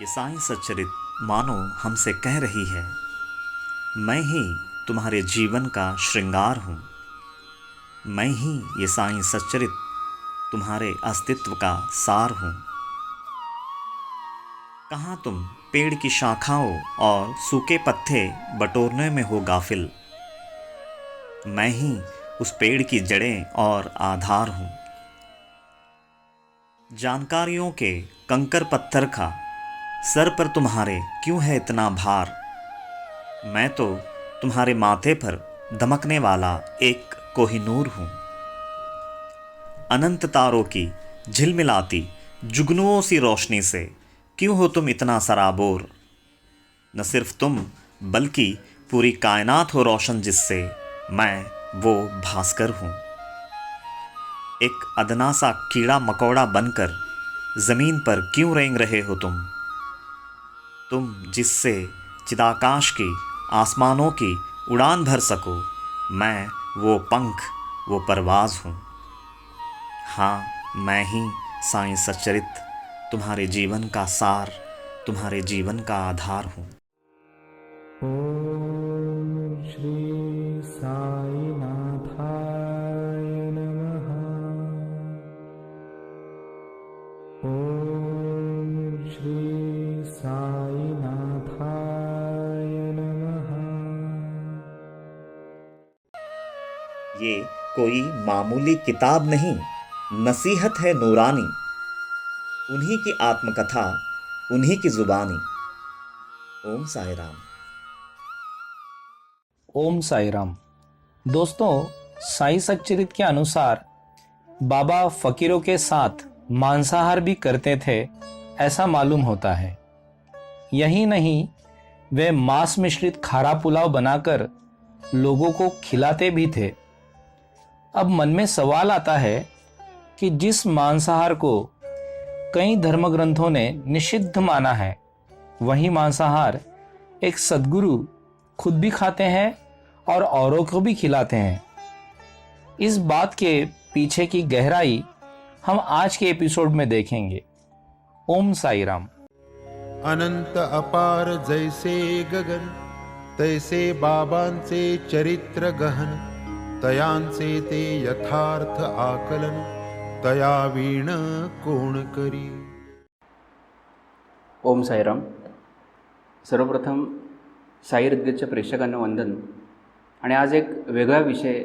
ये साईं सच्चरित मानो हमसे कह रही है, मैं ही तुम्हारे जीवन का श्रृंगार हूँ। मैं ही ये साईं सच्चरित तुम्हारे अस्तित्व का सार हूँ। कहाँ तुम पेड़ की शाखाओं और सूखे पत्ते बटोरने में हो गाफिल। मैं ही उस पेड़ की जड़ें और आधार हूँ। जानकारियों के कंकर पत्थर का सर पर तुम्हारे क्यों है इतना भार। मैं तो तुम्हारे माथे पर दमकने वाला एक कोहिनूर हूँ। अनंत तारों की झिलमिलाती जुगनुओं सी रोशनी से क्यों हो तुम इतना सराबोर। न सिर्फ तुम बल्कि पूरी कायनात हो रोशन जिससे मैं वो भास्कर हूँ। एक अदना सा कीड़ा मकोड़ा बनकर ज़मीन पर क्यों रेंग रहे हो तुम जिससे चिदाकाश की आसमानों की उड़ान भर सको। मैं वो पंख वो परवाज़ हूँ। हाँ, मैं ही साईं सच्चरित तुम्हारे जीवन का सार, तुम्हारे जीवन का आधार हूँ। ओम श्री साईनाथाय नमः। ओम श्री साईनाथाय नमः। ये कोई मामूली किताब नहीं, नसीहत है नूरानी। उन्हीं की आत्मकथा, उन्हीं की जुबानी। ओम साई राम। ओम साई राम। दोस्तों, साई सच्चरित के अनुसार बाबा फकीरों के साथ मांसाहार भी करते थे, ऐसा मालूम होता है। यही नहीं, वे मांस मिश्रित खारा पुलाव बनाकर लोगों को खिलाते भी थे। अब मन में सवाल आता है कि जिस मांसाहार को कई धर्मग्रंथों ने निषिद्ध माना है, वही मांसाहार एक सद्गुरु खुद भी खाते हैं और औरों को भी खिलाते हैं। इस बात के पीछे की गहराई हम आज के एपिसोड में देखेंगे। ओम साई राम। अनंत अपार जैसे गगन, तैसे बाबांचे चरित्र गहन। तयांचे ते यथार्थ आकलन, तया वीण कोण करी। ओम साईराम। सर्वप्रथम साई हृदयच्या प्रेक्षकांना वंदन। आणि आज एक वेगळा विषय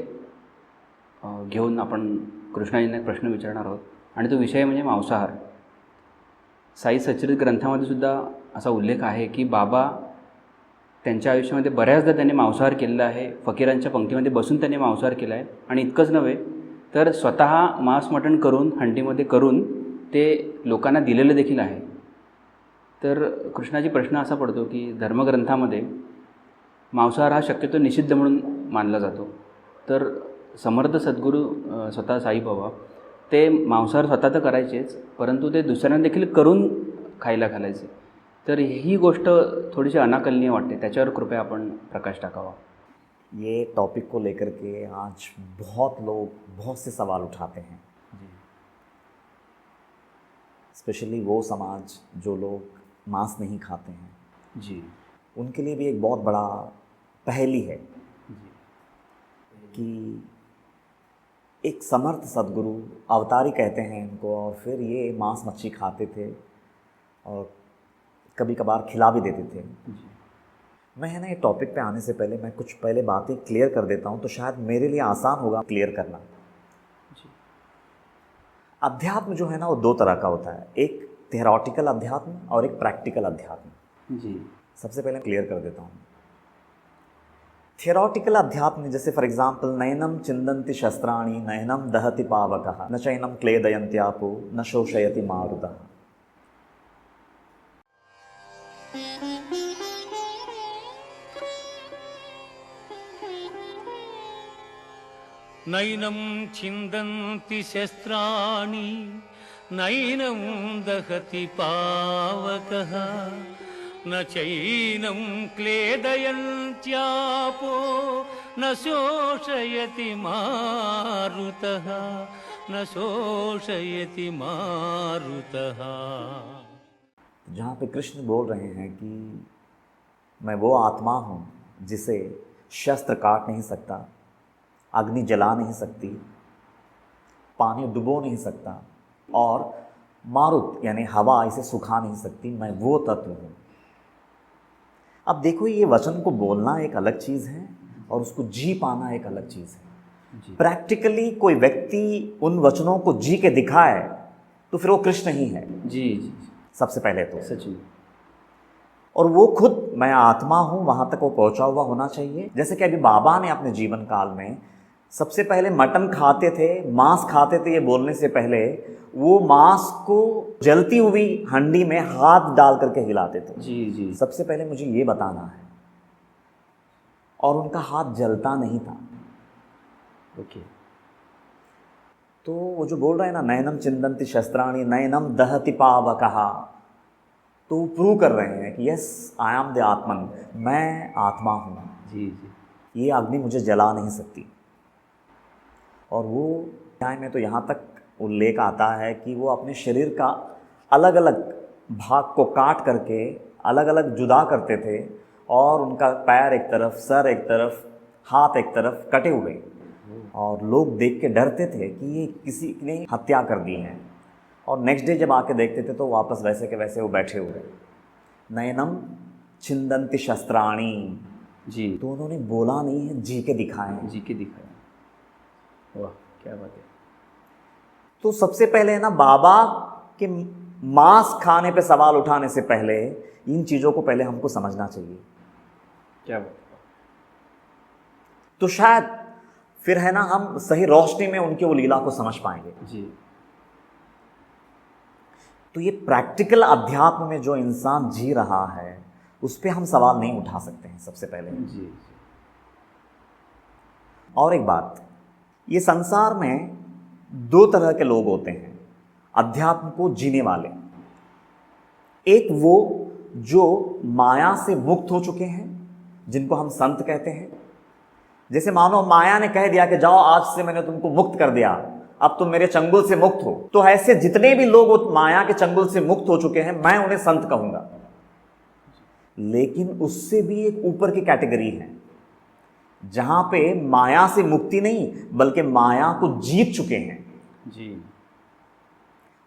घेऊन आपण कृष्णाजींना एक प्रश्न विचारणार आहोत, आणि तो विषय म्हणजे मांसाहार। साई सच्चरित ग्रंथामध्ये सुद्धा असा उल्लेख आहे की बाबा त्यांच्या आयुष्यामध्ये बऱ्याचदा त्यांनी मांसाहार केलेला आहे। फकीरांच्या पंक्तीमध्ये बसून त्यांनी मांसाहार केला आहे, आणि इतकंच नव्हे तर स्वतः मांस मटण करून हंडीमध्ये करून ते लोकांना दिलेलं देखील आहे। तर कृष्णाजी प्रश्न असा पडतो की धर्मग्रंथामध्ये मांसाहार हा शक्यतो निषिद्ध म्हणून मानला जातो, तर समर्थ सद्गुरू स्वतः साईबाबा ते मांसाहार स्वतः तर करायचेच, परंतु ते दुसऱ्यांना देखील करून खायला घालायचे। तर ही गोष्ट थोडीशी अनाकलनीय वाटते, त्याच्यावर कृपया आपण प्रकाश टाकावा। ये टॉपिक को लेकर के आज बहुत लोग बहुत से सवाल उठाते हैं, स्पेशली वो समाज जो लोग मांस नहीं खाते हैं जी, उनके लिए भी एक बहुत बड़ा पहेली है कि एक समर्थ सद्गुरु अवतारी कहते हैं इनको, और फिर ये मांस मच्छी खाते थे और कभी कभार खिला भी देते थे। मैं है ना ये टॉपिक पे आने से पहले मैं कुछ पहले बातें क्लियर कर देता हूँ, तो शायद मेरे लिए आसान होगा क्लियर करना। अध्यात्म जो है ना वो दो तरह का होता है, एक थेरोटिकल अध्यात्म और एक प्रैक्टिकल अध्यात्म। जी, सबसे पहले क्लियर कर देता हूँ। थियोरटिकल अध्यात्म जैसे फॉर एग्जांपल नयनम चिंदन्ति शस्त्राणि नयनम दहति पावकः न चैनम क्लेदयन्त्यापो न शोषयति मारुतः। नैनं छिन्दन्ति शस्त्राणि नैनं दहति पावकः न चैनं क्लेदयन्त्यापो न शोषयति मारुतः न शोषयति मारुतः। जहाँ पे कृष्ण बोल रहे हैं कि मैं वो आत्मा हूँ जिसे शस्त्र काट नहीं सकता, अग्नि जला नहीं सकती, पानी डुबो नहीं सकता और मारुत यानी हवा इसे सुखा नहीं सकती, मैं वो तत्व हूँ। अब देखो, ये वचन को बोलना एक अलग चीज़ है और उसको जी पाना एक अलग चीज़ है। प्रैक्टिकली कोई व्यक्ति उन वचनों को जी के दिखाए तो फिर वो कृष्ण ही है। जी जी, सबसे पहले तो सच में। और वो खुद मैं आत्मा हूँ वहाँ तक वो पहुँचा हुआ होना चाहिए। जैसे कि अभी बाबा ने अपने जीवन काल में सबसे पहले मटन खाते थे, मांस खाते थे, ये बोलने से पहले वो मांस को जलती हुई हंडी में हाथ डाल करके हिलाते थे। जी जी, सबसे पहले मुझे ये बताना है। और उनका हाथ जलता नहीं था। ओके। तो वो जो बोल रहे हैं ना, नयनम चिंदन्ति शस्त्राणि नयनम दहति पावकः, तो वो प्रूव कर रहे हैं कि यस आई एम द आत्मन, मैं आत्मा हूँ। जी जी, ये अग्नि मुझे जला नहीं सकती। और वो टाइम में तो यहाँ तक उल्लेख आता है कि वो अपने शरीर का अलग अलग भाग को काट करके अलग अलग जुदा करते थे और उनका पैर एक तरफ, सर एक तरफ, हाथ एक तरफ कटे हुए, और लोग देख के डरते थे कि ये किसी ने हत्या कर दी है। और नेक्स्ट डे जब आके देखते थे तो वापस वैसे के वैसे वो बैठे हुए। नयनम छिंदन्ति शस्त्राणि, जी तो उन्होंने बोला नहीं है, जी के दिखाए हैं। जी के दिखाया। वाह, क्या बात है। तो सबसे पहले ना, बाबा के मांस खाने पे सवाल उठाने से पहले इन चीज़ों को पहले हमको समझना चाहिए। क्या बात है। तो शायद फिर है ना, हम सही रोशनी में उनकी वो लीला को समझ पाएंगे। जी, तो ये प्रैक्टिकल अध्यात्म में जो इंसान जी रहा है उस पर हम सवाल नहीं उठा सकते हैं सबसे पहले। जी और एक बात, ये संसार में दो तरह के लोग होते हैं अध्यात्म को जीने वाले। एक वो जो माया से मुक्त हो चुके हैं, जिनको हम संत कहते हैं। जैसे मानो माया ने कह दिया कि जाओ, आज से मैंने तुमको मुक्त कर दिया, अब तुम मेरे चंगुल से मुक्त हो। तो ऐसे जितने भी लोग उस माया के चंगुल से मुक्त हो चुके हैं, मैं उन्हें संत कहूंगा। लेकिन उससे भी एक ऊपर की कैटेगरी है जहां पे माया से मुक्ति नहीं बल्कि माया को जीत चुके हैं। जी,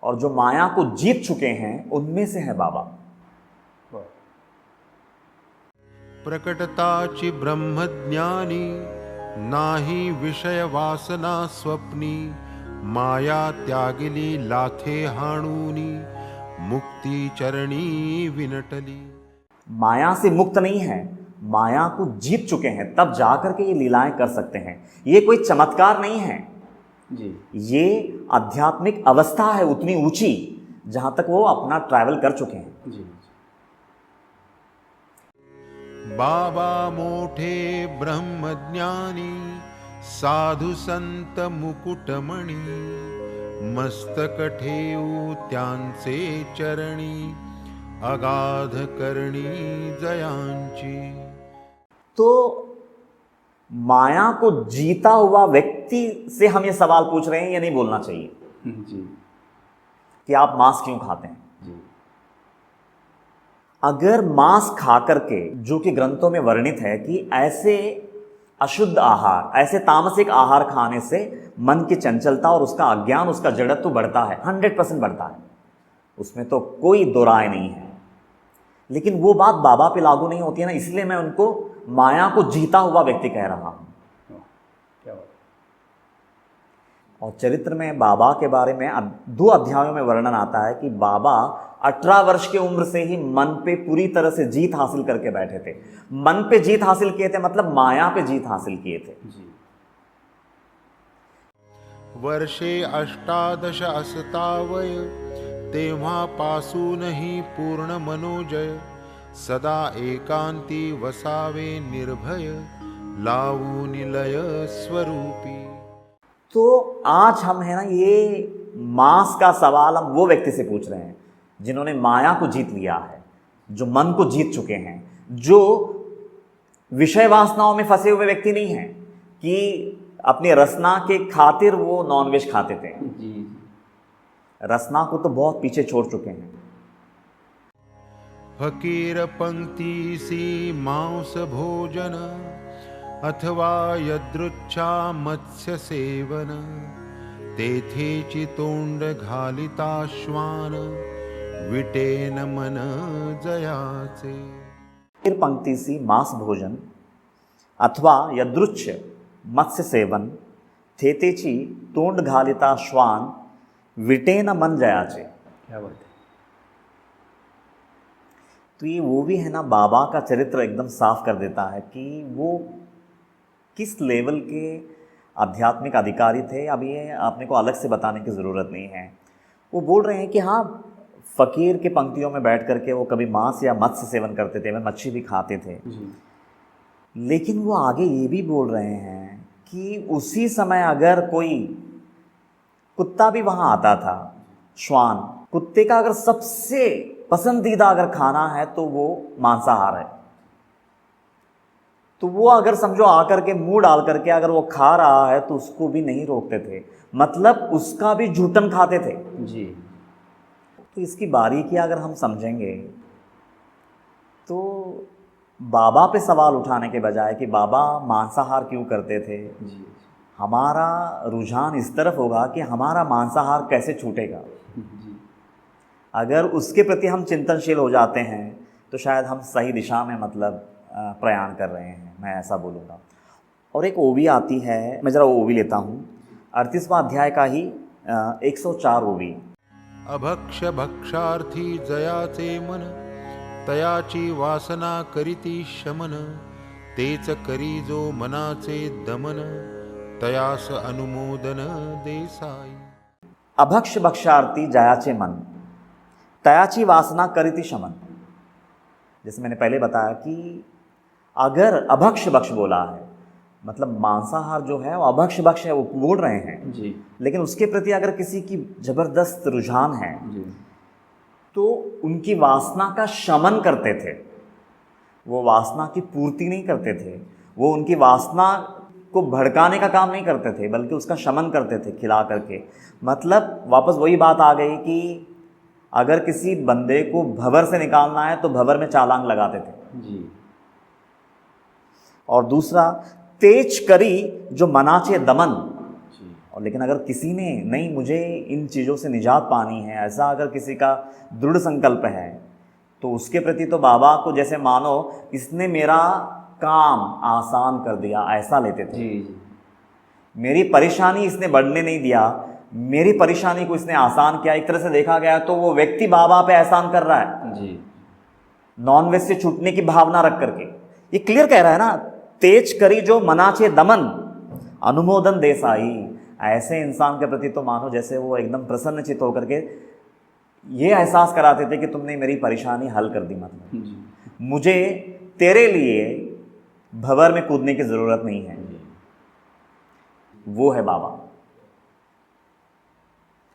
और जो माया को जीत चुके हैं उनमें से है बाबा। वाह, प्रकटताची ब्रह्मज्ञानी नाही विषय वासना स्वप्नी माया त्यागिली लाथे हाणूनी मुक्ती चरणी विनटली। माया से मुक्त नहीं है, माया को जीत चुके हैं, तब जाकर के ये लीलाएं कर सकते हैं। ये कोई चमत्कार नहीं है, जी ये आध्यात्मिक अवस्था है उतनी ऊंची जहां तक वो अपना ट्रैवल कर चुके हैं। जी, बाबा मोठे ब्रह्मज्ञानी साधु संत मुकुटमणी मस्तक ठेवू त्यांचे चरणी अगाध करणी जयांची। तो माया को जीता हुआ व्यक्ति से हम ये सवाल पूछ रहे हैं, ये नहीं बोलना चाहिए जी कि आप मांस क्यों खाते हैं। जी, अगर मांस खा करके, जो कि ग्रंथों में वर्णित है कि ऐसे अशुद्ध आहार, ऐसे तामसिक आहार खाने से मन की चंचलता और उसका अज्ञान, उसका जड़त्व बढ़ता है, 100% बढ़ता है, उसमें तो कोई दो राय नहीं है। लेकिन वो बात बाबा पे लागू नहीं होती है ना, इसलिए मैं उनको माया को जीता हुआ व्यक्ति कह रहा हूं। क्या बात। और चरित्र में बाबा के बारे में 2 अध्यायों में वर्णन आता है कि बाबा 18 वर्ष की उम्र से ही मन पे पूरी तरह से जीत हासिल करके बैठे थे। मन पे जीत हासिल किए थे मतलब माया पे जीत हासिल किए थे। जी, वर्षे 18 असतावय तेव्हापासूनही पूर्ण मनोजय सदा एकांती वसावे निर्भय लावू निलय स्वरूपी। तो आज हम है ना, ये मांस का सवाल हम वो व्यक्ति से पूछ रहे हैं जिन्होंने माया को जीत लिया है, जो मन को जीत चुके हैं, जो विषय वासनाओं में फंसे हुए व्यक्ति नहीं हैं कि अपनी रसना के खातिर वो नॉनवेज खाते थे। जी, रसना को तो बहुत पीछे छोड़ चुके हैं। फकीर पंक्ति सी मांस भोजन अथवा यदृच्छा मत्स्य सेवन तेथेची तोंड घालिता श्वान विटेन मन जयाचे. फकीर पंक्ति सी मांस भोजन अथवा यदृच्छ मत्स्य सेवन थेतेची तोंड घालिता श्वान विटेन मन जयाचे. क्या बात है. तो ये वो भी है ना, बाबा का चरित्र एकदम साफ कर देता है कि वो किस लेवल के आध्यात्मिक अधिकारी थे. अब ये आपने को अलग से बताने की ज़रूरत नहीं है. वो बोल रहे हैं कि हाँ, फ़कीर के पंक्तियों में बैठ करके वो कभी मांस या मत्स्य सेवन करते थे, वे मच्छी भी खाते थे. लेकिन वो आगे ये भी बोल रहे हैं कि उसी समय अगर कोई कुत्ता भी वहाँ आता था, श्वान, कुत्ते का अगर सबसे पसंदीदा अगर खाना है तो वो मांसाहार है, तो वो अगर समझो आकर के मुंह डाल करके अगर वो खा रहा है तो उसको भी नहीं रोकते थे. मतलब उसका भी झूठन खाते थे जी. तो इसकी बारीकी अगर हम समझेंगे तो बाबा पे सवाल उठाने के बजाय कि बाबा मांसाहार क्यों करते थे, जी. हमारा रुझान इस तरफ होगा कि हमारा मांसाहार कैसे छूटेगा. जी. अगर उसके प्रति हम चिंतनशील हो जाते हैं तो शायद हम सही दिशा में मतलब प्रयाण कर रहे हैं, मैं ऐसा बोलूँगा. और एक ओवी आती है, मैं ज़रा ओवी लेता हूँ, 38वां अध्याय का ही 104 ओवी. अभक्ष भक्षार्थी जयाचे मन तयाची वासना करीती शमन तेच करी जो मनाचे दमन तयास अनुमोदन देसाई. अभक्ष भक्षार्थी जयाचे मन तयाची वासना करीती शमन. जैसे मैंने पहले बताया कि अगर अभक्ष भक्ष बोला है मतलब मांसाहार जो है वो अभक्ष भक्ष है, वो बोल रहे हैं जी. लेकिन उसके प्रति अगर किसी की ज़बरदस्त रुझान है जी. तो उनकी वासना का शमन करते थे. वो वासना की पूर्ति नहीं करते थे, वो उनकी वासना को भड़काने का काम नहीं करते थे, बल्कि उसका शमन करते थे खिला करके. मतलब वापस वही बात आ गई कि अगर किसी बंदे को भंवर से निकालना है तो भंवर में चालांग लगाते थे. जी. और दूसरा तेज करी जो मनाचे दमन. जी. और लेकिन अगर किसी ने नहीं मुझे इन चीज़ों से निजात पानी है, ऐसा अगर किसी का दृढ़ संकल्प है तो उसके प्रति तो बाबा को जैसे मानो इसने मेरा काम आसान कर दिया ऐसा लेते थे. जी. जी. मेरी परेशानी इसने बढ़ने नहीं दिया, मेरी परेशानी को इसने आसान किया. एक तरह से देखा गया तो वो व्यक्ति बाबा पे एहसान कर रहा है जी. नॉनवेज से छूटने की भावना रख करके. ये क्लियर कह रहा है ना, तेज करी जो मनाचे दमन अनुमोदन देसाई. ऐसे इंसान के प्रति तो मानो जैसे वो एकदम प्रसन्नचित होकर के ये एहसास कराते थे कि तुमने मेरी परेशानी हल कर दी. मतलब जी. मुझे तेरे लिए भंवर में कूदने की ज़रूरत नहीं है. वो है बाबा.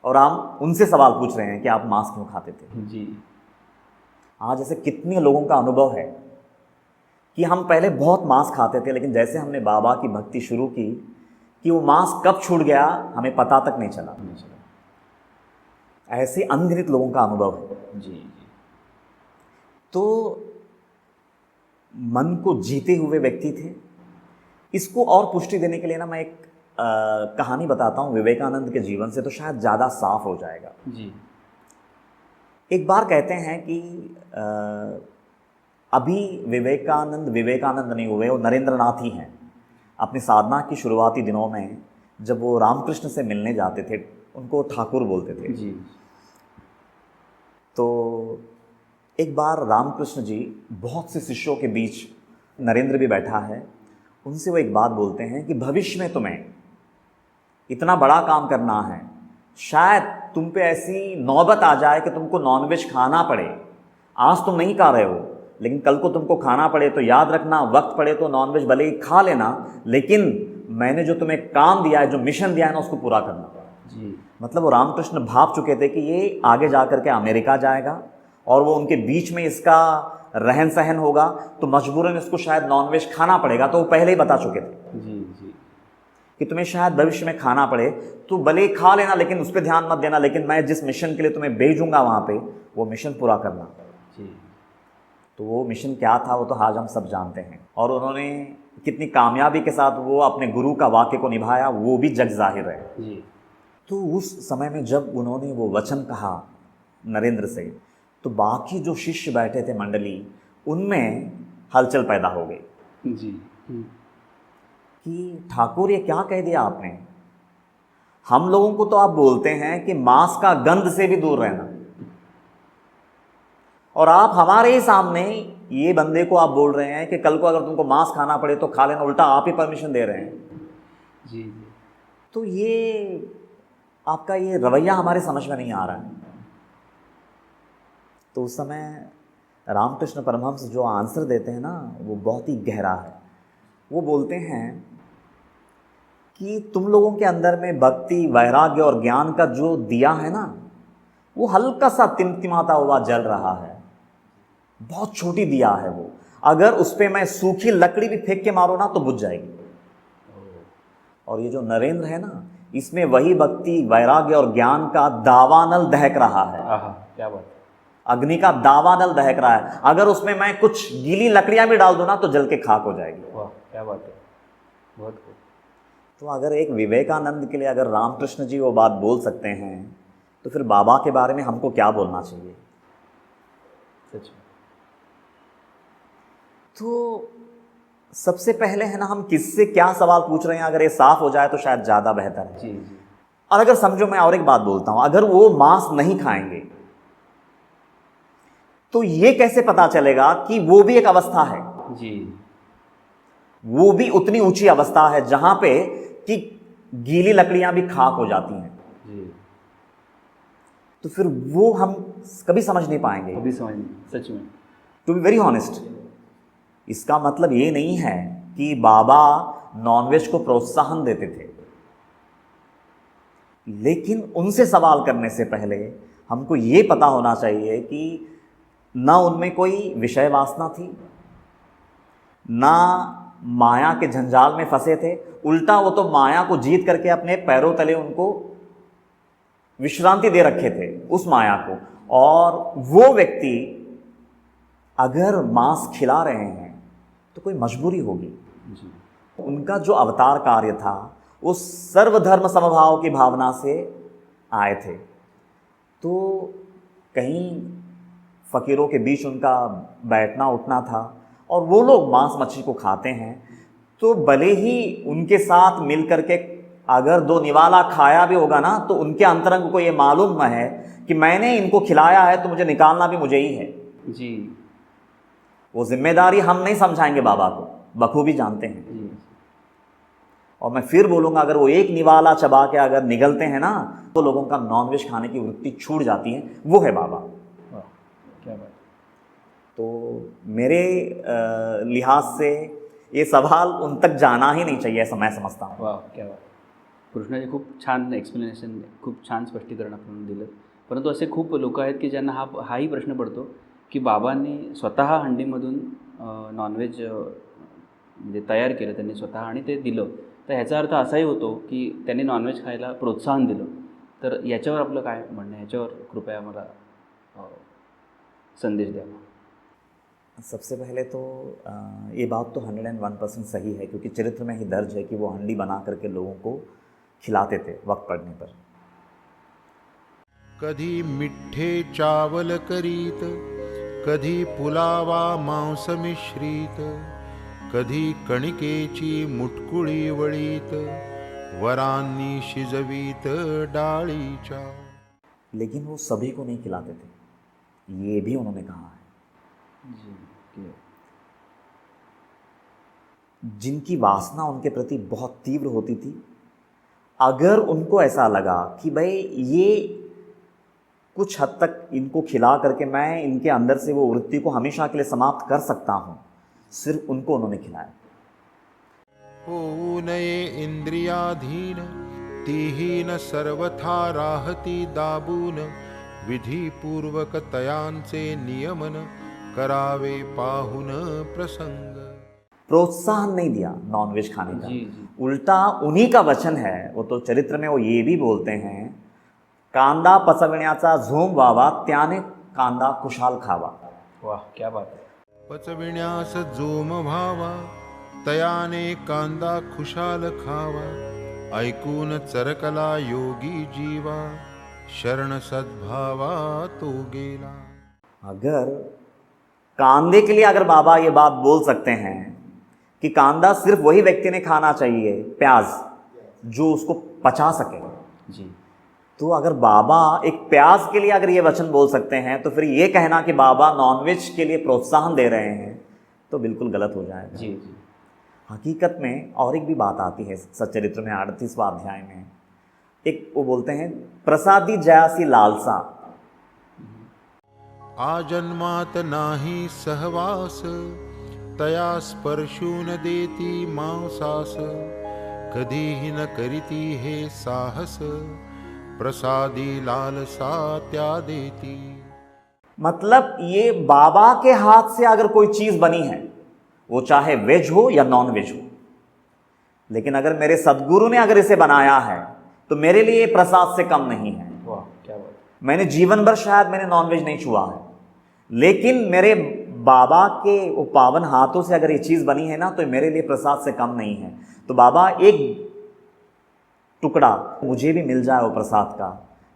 और हम उनसे सवाल पूछ रहे हैं कि आप मांस क्यों खाते थे. जी. आज जैसे कितने लोगों का अनुभव है कि हम पहले बहुत मांस खाते थे, लेकिन जैसे हमने बाबा की भक्ति शुरू की कि वो मांस कब छूट गया हमें पता तक नहीं चला. ऐसे अनगिनत लोगों का अनुभव है. जी. तो मन को जीते हुए व्यक्ति थे. इसको और पुष्टि देने के लिए ना मैं एक कहानी बताता हूँ विवेकानंद के जीवन से, तो शायद ज़्यादा साफ हो जाएगा. जी. एक बार कहते हैं कि अभी विवेकानंद नहीं हुए, वो नरेंद्रनाथ ही हैं. अपनी साधना की शुरुआती दिनों में जब वो रामकृष्ण से मिलने जाते थे, उनको ठाकुर बोलते थे. जी. तो एक बार रामकृष्ण जी बहुत से शिष्यों के बीच, नरेंद्र भी बैठा है, उनसे वो एक बात बोलते हैं कि भविष्य में तुम्हें इतना बड़ा काम करना है, शायद तुम पे ऐसी नौबत आ जाए कि तुमको नॉनवेज खाना पड़े. आज तुम नहीं खा रहे हो, लेकिन कल को तुमको खाना पड़े तो याद रखना, वक्त पड़े तो नॉनवेज भले ही खा लेना, लेकिन मैंने जो तुम्हें काम दिया है, जो मिशन दिया है ना, उसको पूरा करना. जी. मतलब वो रामकृष्ण भाप चुके थे कि ये आगे जा कर के अमेरिका जाएगा और वो उनके बीच में इसका रहन सहन होगा, तो मजबूरन इसको शायद नॉनवेज खाना पड़ेगा. तो वो पहले ही बता चुके थे जी. जी. कि तुम्हें शायद भविष्य में खाना पड़े तो भले ही खा लेना, लेकिन उस पर ध्यान मत देना, लेकिन मैं जिस मिशन के लिए तुम्हें भेजूंगा वहाँ पे वो मिशन पूरा करना. जी. तो वो मिशन क्या था वो तो आज हम सब जानते हैं, और उन्होंने कितनी कामयाबी के साथ वो अपने गुरु का वाक्य को निभाया वो भी जग जाहिर है। जी तो उस समय में जब उन्होंने वो वचन कहा नरेंद्र से, तो बाकी जो शिष्य बैठे थे मंडली, उनमें हलचल पैदा हो गई जी कि ठाकुर ये क्या कह दिया आपने, हम लोगों को तो आप बोलते हैं कि मांस का गंध से भी दूर रहना, और आप हमारे ही सामने ये बंदे को आप बोल रहे हैं कि कल को अगर तुमको मांस खाना पड़े तो खा लेना, उल्टा आप ही परमिशन दे रहे हैं। जी तो ये आपका ये रवैया हमारे समझ में नहीं आ रहा है। तो उस समय रामकृष्ण परमहंस जो आंसर देते हैं ना वो बहुत ही गहरा है। वो बोलते हैं कि तुम लोगों के अंदर में भक्ति, वैराग्य और ज्ञान का जो दिया है ना, वो हल्का सा टिमटिमाता हुआ जल रहा है, बहुत छोटी दिया है वो, अगर उस पर मैं सूखी लकड़ी भी फेंक के मारो ना तो बुझ जाएगी। और ये जो नरेंद्र है ना, इसमें वही भक्ति, वैराग्य और ज्ञान का दावानल दहक रहा है। आहा, क्या बात है। अग्नि का दावानल दहक रहा है, अगर उसमें मैं कुछ गीली लकड़ियां भी डाल दूं ना तो जल के खाक हो जाएगी। वाह, क्या बात है, बहुत खूब। तो अगर एक विवेकानंद के लिए अगर रामकृष्ण जी वो बात बोल सकते हैं, तो फिर बाबा के बारे में हमको क्या बोलना चाहिए। सच में। तो सबसे पहले है ना, हम किससे क्या सवाल पूछ रहे हैं, अगर ये साफ हो जाए तो शायद ज़्यादा बेहतर है। जी जी और अगर समझो, मैं और एक बात बोलता हूं, अगर वो मांस नहीं खाएंगे तो ये कैसे पता चलेगा कि वो भी एक अवस्था है, जी वो भी उतनी ऊंची अवस्था है जहां पे कि गीली लकड़ियां भी खाक हो जाती हैं। जी, तो फिर वो हम कभी समझ नहीं पाएंगे। अभी समझ नहीं, सच में। टू बी वेरी ऑनेस्ट, इसका मतलब ये नहीं है कि बाबा नॉनवेज को प्रोत्साहन देते थे, लेकिन उनसे सवाल करने से पहले हमको ये पता होना चाहिए कि ना उनमें कोई विषय वासना थी, ना माया के जंजाल में फंसे थे, उल्टा वो तो माया को जीत करके अपने पैरों तले उनको विश्रांति दे रखे थे उस माया को। और वो व्यक्ति अगर मांस खिला रहे हैं तो कोई मजबूरी होगी। जी उनका जो अवतार कार्य था वो सर्वधर्म समभाव की भावना से आए थे। तो कहीं फ़कीरों के बीच उनका बैठना उठना था, और वो लोग मांस मच्छी को खाते हैं, तो भले ही उनके साथ मिल करके अगर दो निवाला खाया भी होगा ना, तो उनके अंतरंग को ये मालूम है कि मैंने इनको खिलाया है तो मुझे निकालना भी मुझे ही है। जी वो जिम्मेदारी हम नहीं समझाएंगे बाबा को, बखूबी जानते हैं। जी, और मैं फिर बोलूँगा, अगर वो एक निवाला चबा के अगर निगलते हैं ना, तो लोगों का नॉनवेज खाने की वृत्ति छूट जाती है, वो है बाबा। वाह, क्या बात। तो मेरे लिहाज से ये सवाल उन तक जाना ही नहीं चाहिए, ऐसा मैं समझता हूँ। वाह, क्या बात. कृष्णाजी खूप छान एक्सप्लेनेशन, खूप छान स्पष्टीकरण आपण दिलं. परंतु असे खूप लोक आहेत की ज्यांना हाही प्रश्न पडतो की बाबांनी स्वतः हंडीमधून नॉनव्हेज म्हणजे तयार केलं त्यांनी स्वतः आणि ते दिलं, तर ह्याचा अर्थ असाही होतो की त्यांनी नॉनव्हेज खायला प्रोत्साहन दिलं. तर याच्यावर आपलं काय म्हणणं आहे, याच्यावर कृपया मला संदेश द्यावा. सबसे पहले तो ये बात तो 101% सही है, क्योंकि चरित्र में ही दर्ज है कि वो हंडी बना करके लोगों को खिलाते थे वक्त पड़ने पर. कधी मिठ्ठे चावल करीत, कधी पुलावा मांस मिश्रित, कधी कणिकेची मुटकुळी वळीत, वरांनी शिजवीत डाळीच्या. लेकिन वो सभी को नहीं खिलाते थे, ये भी उन्होंने कहा है. जिनकी वासना उनके प्रति बहुत तीव्र होती थी, अगर उनको ऐसा लगा कि भाई ये कुछ हद तक इनको खिला करके मैं इनके अंदर से वो वृत्ति को हमेशा के लिए समाप्त कर सकता हूँ, सिर्फ उनको उन्होंने खिलाया. होऊ नये इंद्रियाधीन, तीहीन सर्वथा राहती दाबून, विधीपूर्वक तयांचे नियमन, करावे पाहुन प्रसंग. प्रोत्साहन नहीं दिया नॉनवेज खाने का. जी, जी. उल्टा उन्हीं का वचन है, वो तो चरित्र में वो ये भी बोलते हैं, कांदा पचविण्याचा झोम व्हावा, त्याने कांदा कुशाल खावा. वाह, क्या बात है. पचविण्यास जोम व्हावा, तयाने कांदा खुशाल खावा, ऐकून चरकला योगी जीवा, शरण सद्भावा तो गेला. अगर कांदे के लिए अगर बाबा ये बात बोल सकते हैं कि कांदा सिर्फ वही व्यक्ति ने खाना चाहिए, प्याज, जो उसको पचा सके, जी तो अगर बाबा एक प्याज के लिए अगर ये वचन बोल सकते हैं, तो फिर ये कहना कि बाबा नॉनवेज के लिए प्रोत्साहन दे रहे हैं तो बिल्कुल गलत हो जाएगा. जी जी हकीकत में और एक भी बात आती है सच्चरित्र में 38वां अध्याय में, एक वो बोलते हैं प्रसादी जयासी लालसा. आजन्मात नाही सहवास, तया स्पर्शून देती मांसास, कधीही न करीती हे साहस, प्रसादी लालसा त्या देती. मतलब ये बाबा के हाथ से अगर कोई चीज़ बनी है, वो चाहे वेज हो या नॉन वेज हो, लेकिन अगर मेरे सदगुरु ने अगर इसे बनाया है तो मेरे लिए ये प्रसाद से कम नहीं है. वाह क्या बात. मैंने जीवन भर शायद मैंने नॉनवेज नहीं छुआ है, लेकिन मेरे बाबा के वो पावन हाथों से अगर ये चीज़ बनी है ना, तो मेरे लिए प्रसाद से कम नहीं है. तो बाबा एक टुकड़ा मुझे भी मिल जाए वो प्रसाद का,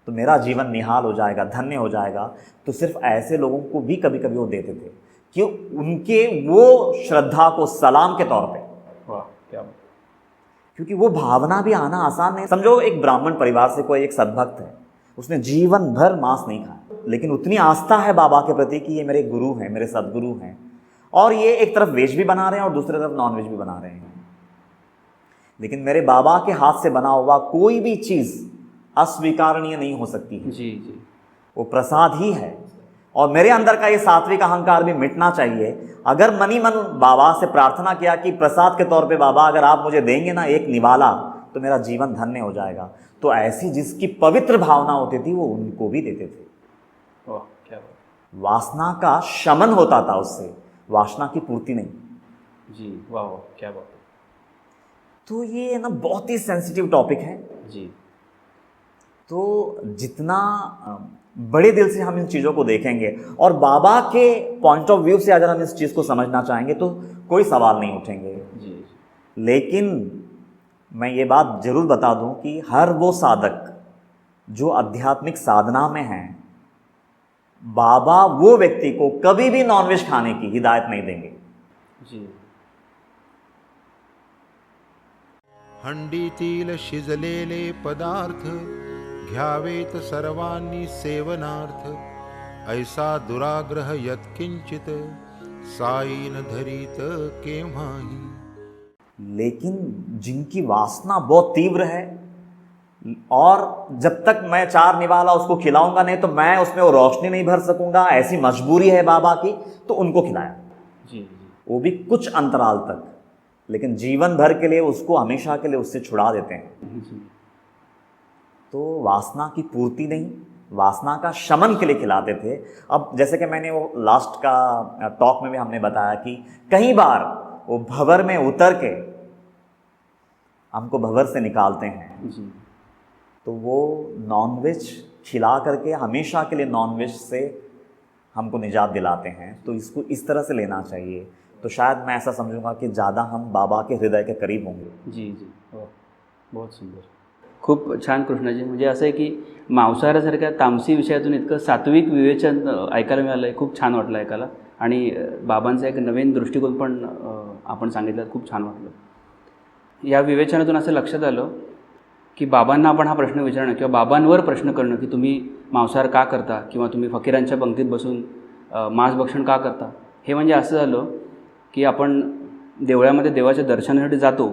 तो मेरा जीवन निहाल हो जाएगा, धन्य हो जाएगा. तो सिर्फ ऐसे लोगों को भी कभी कभी वो देते थे कि उनके वो श्रद्धा को सलाम के तौर पे, वाह क्या बात. क्योंकि वो भावना भी आना आसान नहीं. समझो एक ब्राह्मण परिवार से कोई एक सद्भक्त है, उसने जीवन भर मांस नहीं खाया, लेकिन उतनी आस्था है बाबा के प्रति कि ये मेरे गुरु हैं, मेरे सदगुरु हैं, और ये एक तरफ वेज भी बना रहे हैं और दूसरी तरफ नॉन वेज भी बना रहे हैं. लेकिन मेरे बाबा के हाथ से बना हुआ कोई भी चीज़ अस्वीकारनीय नहीं हो सकती है. जी जी वो प्रसाद ही है. और मेरे अंदर का ये सात्विक अहंकार भी मिटना चाहिए. अगर मनी मन बाबा से प्रार्थना किया कि प्रसाद के तौर पे बाबा अगर आप मुझे देंगे ना एक निवाला, तो मेरा जीवन धन्य हो जाएगा, तो ऐसी जिसकी पवित्र भावना होती थी वो उनको भी देते थे. वाह क्या बात. वासना का शमन होता था उससे, वासना की पूर्ति नहीं. जी वाह वाह क्या बात. तो ये ना बहुत ही सेंसिटिव टॉपिक है. जी तो जितना बड़े दिल से हम इन चीज़ों को देखेंगे और बाबा के पॉइंट ऑफ व्यू से अगर हम इस चीज़ को समझना चाहेंगे तो कोई सवाल नहीं उठेंगे. जी लेकिन मैं ये बात जरूर बता दूं कि हर वो साधक जो आध्यात्मिक साधना में हैं, बाबा वो व्यक्ति को कभी भी नॉनवेज खाने की हिदायत नहीं देंगे. जी हंडीतील शिजलेले पदार्थ, घ्यावेत सर्वांनी सेवनार्थ, ऐसा दुराग्रह यत्किंचित, साई न धरीत केव्हाही. लेकिन जिनकी वासना बहुत तीव्र है, और जब तक मैं 4 निवाला उसको खिलाऊंगा नहीं तो मैं उसमें वो रोशनी नहीं भर सकूंगा, ऐसी मजबूरी है बाबा की, तो उनको खिलाया. जी जी वो भी कुछ अंतराल तक, लेकिन जीवन भर के लिए उसको हमेशा के लिए उससे छुड़ा देते हैं. जी तो वासना की पूर्ति नहीं, वासना का शमन के लिए खिलाते थे. अब जैसे कि मैंने वो लास्ट का टॉक में भी हमने बताया कि कई बार वो भंवर में उतर के हमको भंवर से निकालते हैं, जी तो वो नॉनवेज खिला करके हमेशा के लिए नॉनवेज से हमको निजात दिलाते हैं. तो इसको इस तरह से लेना चाहिए. तो शायद मैं ऐसा समझूंगा कि ज़्यादा हम बाबा के हृदय के करीब होंगे. जी जी वाह बहुत सुंदर. खूप छान कृष्णाजी. म्हणजे असं आहे की मांसाहारासारख्या तामसी विषयातून इतकं सात्विक विवेचन ऐकायला मिळालं आहे. खूप छान वाटलं ऐकायला. आणि बाबांचा एक नवीन दृष्टिकोन पण आपण सांगितलं, खूप छान वाटलं. या विवेचनातून असं लक्षात आलं की बाबांना आपण हा प्रश्न विचारणं किंवा बाबांवर प्रश्न करणं की तुम्ही मांसाहार का करता किंवा तुम्ही फकीरांच्या पंक्तीत बसून मांसभक्षण का करता, हे म्हणजे असं झालं की आपण देवळामध्ये देवाच्या दर्शनासाठी जातो,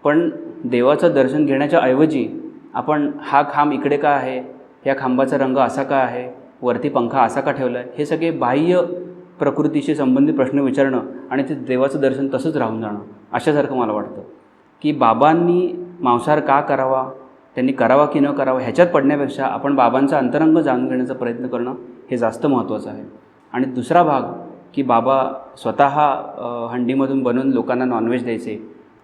पण देवाचं दर्शन घेण्याच्या ऐवजी आपण हा खांब इकडे का आहे, या खांबाचा रंग असा का आहे, वरती पंखा असा का ठेवला आहे, हे सगळे बाह्य प्रकृतीशी संबंधित प्रश्न विचारणं आणि ते देवाचं दर्शन तसंच राहून जाणं, अशासारखं मला वाटतं की बाबांनी मांसाहार का करावा, त्यांनी करावा की न करावा ह्याच्यात पडण्यापेक्षा आपण बाबांचा अंतरंग जाणून घेण्याचा प्रयत्न करणं हे जास्त महत्त्वाचं आहे. आणि दुसरा भाग की बाबा स्वतः हंडीमधून बनवून लोकांना नॉनव्हेज द्यायचे,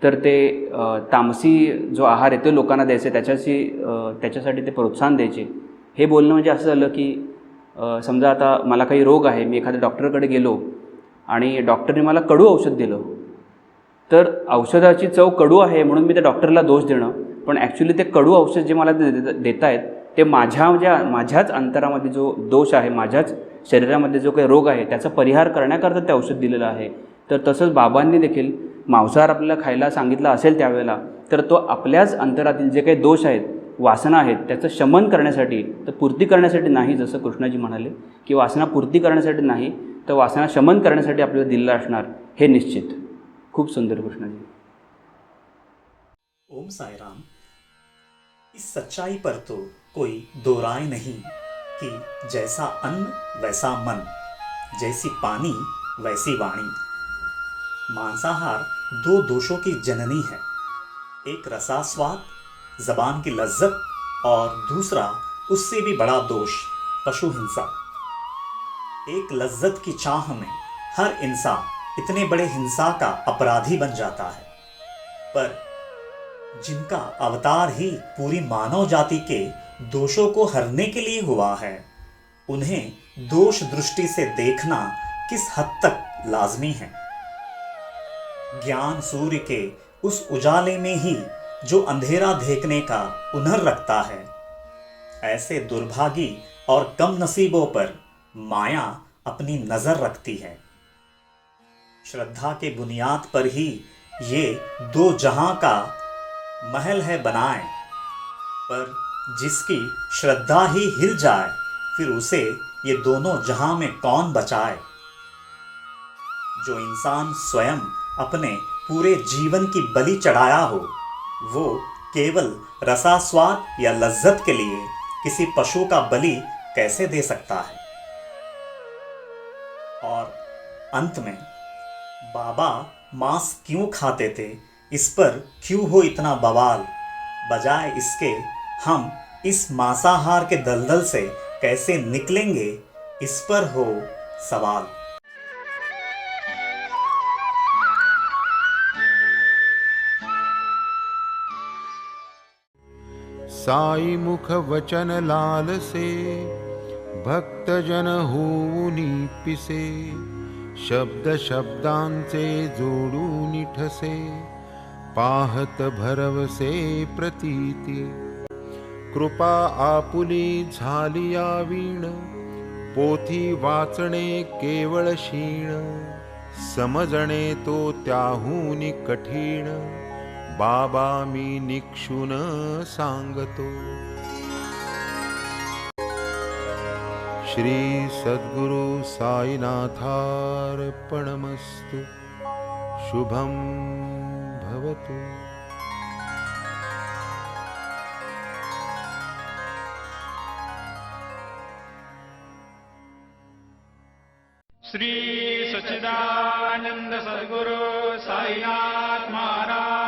तर ते तामसी जो आहार आहे तो लोकांना द्यायचे, त्याच्यासाठी ते प्रोत्साहन द्यायचे. हे बोलणं म्हणजे असं झालं की समजा आता मला काही रोग आहे, मी एखाद्या डॉक्टरकडे गेलो आणि डॉक्टरने मला कडू औषध दिलं, तर औषधाची चव कडू आहे म्हणून मी त्या डॉक्टरला दोष देणं, पण ॲक्च्युली ते कडू औषध जे मला देत आहेत ते माझ्याच अंतरामध्ये जो दोष आहे, माझ्याच शरीरामध्ये जो काही रोग आहे त्याचा परिहार करण्याकरता ते औषध दिलेलं आहे. तर तसंच बाबांनी देखील मांसाहार आपल्याला खायला सांगितलं असेल त्यावेळेला, तर तो आपल्याच अंतरातील जे काही दोष आहेत, वासना आहेत, त्याचं शमन करण्यासाठी, तर पूर्ती करण्यासाठी नाही, जसं कृष्णाजी म्हणाले की वासना पूर्ती करण्यासाठी नाही तर वासना शमन करण्यासाठी आपल्याला दिलेलं असणार, हे निश्चित. खूप सुंदर कृष्णाजी. ओम साई राम. इस सच्चाई पर तो कोई दो राय नहीं कि जैसा अन्न वैसा मन, जैसी पानी वैसी वाणी. मांसाहार दो दोषों की जननी है, एक रसास्वाद, जबान की लज्जत, और दूसरा उससे भी बड़ा दोष, पशु हिंसा. एक लज्जत की चाह में हर इंसान इतने बड़े हिंसा का अपराधी बन जाता है, पर जिनका अवतार ही पूरी मानव जाति के दोषों को हरने के लिए हुआ है, उन्हें दोष दृष्टि से देखना किस हद तक लाजमी है. ज्ञान सूर्य के उस उजाले में ही जो अंधेरा देखने का हुनर रखता है, ऐसे दुर्भागी और कम नसीबों पर माया अपनी नजर रखती है. श्रद्धा के बुनियाद पर ही ये दो जहां का महल है बनाए, पर जिसकी श्रद्धा ही हिल जाए फिर उसे ये दोनों जहां में कौन बचाए. जो इंसान स्वयं अपने पूरे जीवन की बलि चढ़ाया हो, वो केवल रसास्वाद या लज्जत के लिए किसी पशु का बलि कैसे दे सकता है. और अंत में बाबा मांस क्यों खाते थे, इस पर क्यों हो इतना बवाल, बजाय इसके हम इस मांसाहार के दलदल से कैसे निकलेंगे, इस पर हो सवाल. साई मुख वचन लाल से, भक्त जन होऊनी पिसे. शब्द शब्दांचे जोडून ठसे, पाहत भरवसे प्रतीती. कृपा आपुली झाली वीण, पोथी वाचणे केवळ क्षीण. समजणे तो त्याहून कठीण, बाबा मी निक्षून सांगतो. श्री सद्गुरु साईनाथार्पणमस्तु. शुभं भवतु. श्री सच्चिदानंद सद्गुरु साईनाथ महाराज